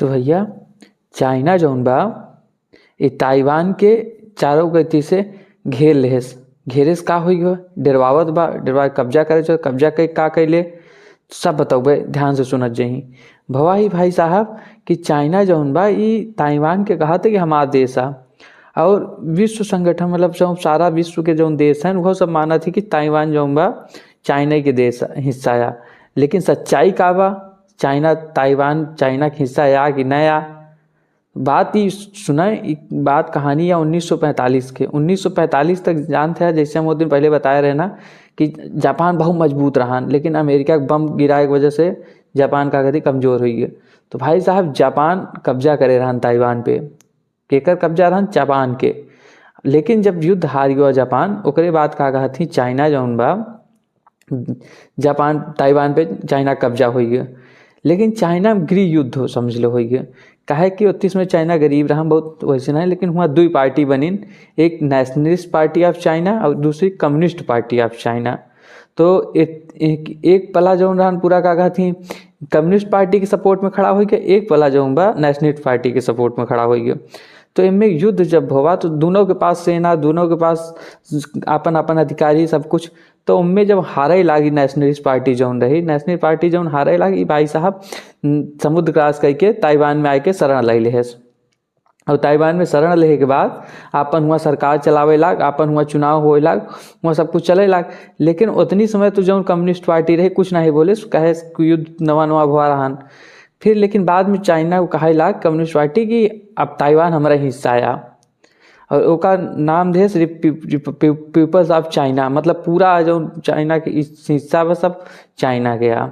तो भैया चाइना जौन बा ये ताइवान के चारों गति से घेर लेहस। घेरेस का हुई हो डरवावत बा, डरवा कब्जा करे चो, कब्जा के का कैले सब बताओ ध्यान से सुनत जही भवा ही भाई साहब कि चाइना जौन बा ई ताइवान के कहा था कि हमारा देश आ और विश्व संगठन मतलब जो सारा विश्व के जौन देश हैं वो सब माना थी कि ताइवान जौन बा चाइना के देश हिस्सा आ। लेकिन सच्चाई का बा चाइना ताइवान चाइना के हिस्सा आ कि नया बात ही सुना बात कहानी है 1945 के। 1945 तक जानते हैं जैसे हम वो दिन पहले बताए रहे ना कि जापान बहुत मजबूत रहा, लेकिन अमेरिका के बम गिराए की वजह से जापान का गति कमज़ोर हुई है। तो भाई साहब जापान कब्जा करे रहन ताइवान पे, केकर कब्जा रहन जापान के। लेकिन जब युद्ध हार गया जापान ओकरे बाद का कहा थी चाइना जौन बा जापान ताइवान पे चाइना कब्जा हो गया। लेकिन चाइना में गृह युद्ध हो समझ लो हो गया काहे कि उत्तीस में चाइना गरीब रहा बहुत वैसे नहीं, लेकिन वहाँ दो पार्टी बनी, एक नेशनलिस्ट पार्टी ऑफ चाइना और दूसरी कम्युनिस्ट पार्टी ऑफ चाइना। तो एक पला जो रहा पूरा का थी कम्युनिस्ट पार्टी के सपोर्ट में खड़ा हो गया, एक पला जो बा नेशनलिस्ट पार्टी के सपोर्ट में खड़ा हो गया। तो इनमें युद्ध जब हुआ तो दोनों के पास सेना, दोनों के पास अपन अपन अधिकारी सब कुछ। तो उनमें जब हारे लागी नेशनलिस्ट पार्टी जौन रही, नेशनलिस्ट पार्टी जौन हारे लागी भाई साहब समुद्र क्रॉस करके ताइवान में आके शरण ले ले। और ताइवान में शरण लेने के बाद अपन हुआ सरकार चलावे लाग, अपन हुआ चुनाव होए लाग, वहाँ सब कुछ चले लाग। लेकिन उतनी समय तो जौन कम्युनिस्ट पार्टी रहे कुछ नहीं बोले, कहे युद्ध नवा नवा हुआ रहा। फिर लेकिन बाद में चाइना को कहे लाग कम्युनिस्ट पार्टी कि अब ताइवान हमारा हिस्सा आया और ओका नाम दे पीपल्स ऑफ चाइना, मतलब पूरा जो चाइना के हिस्सा बस सब चाइना गया।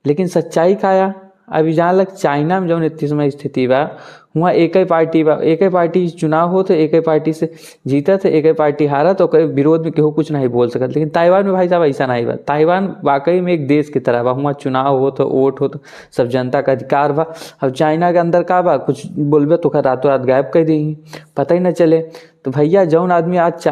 लेकिन सच्चाई का आया अभी जहाँ लग चाइना में जो इतनी समय स्थिति बा वहाँ एक ही पार्टी बा, एक ही पार्टी चुनाव हो तो एक ही पार्टी से जीता थे, एक ही पार्टी हारा तो विरोध में केहू कुछ नहीं बोल सकता। लेकिन ताइवान में भाई साहब ऐसा नहीं बा, ताइवान वाकई में एक देश की तरह बा, वहाँ चुनाव हो तो वोट हो तो सब जनता का अधिकार बा। अब चाइना के अंदर का बा कुछ बोलबे तो रातों रात गायब कर दी, पता ही न चले। तो भैया जौन आदमी आज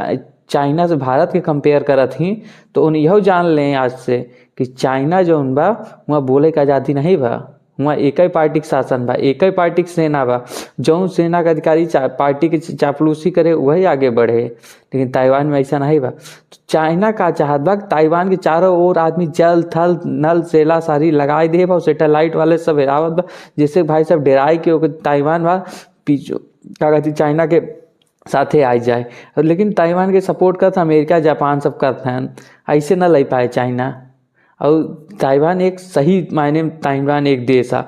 चाइना से भारत के कंपेयर करत ही तो उन यह जान लें आज से कि चाइना जौन बा वहाँ बोले का आज़ादी नहीं बा, वहाँ एक ही पार्टी के शासन बा, एक ही पार्टी के सेना बा। जौन सेना का अधिकारी पार्टी के चापलूसी करे वही आगे बढ़े। लेकिन ताइवान में ऐसा नहीं बा। तो चाइना का चाहत बा ताइवान के चारों ओर आदमी जल थल नल सेला सारी लगाए दे बा, सैटेलाइट वाले सब हेरावत बा, जैसे भाई सब डेराए के ताइवान बा पीछे क्या कहती चाइना के साथे आ जाए। लेकिन ताइवान के सपोर्ट करता अमेरिका जापान सब करते हैं, ऐसे न ले पाए चाइना। और ताइवान एक सही मायने में ताइवान एक देश आ,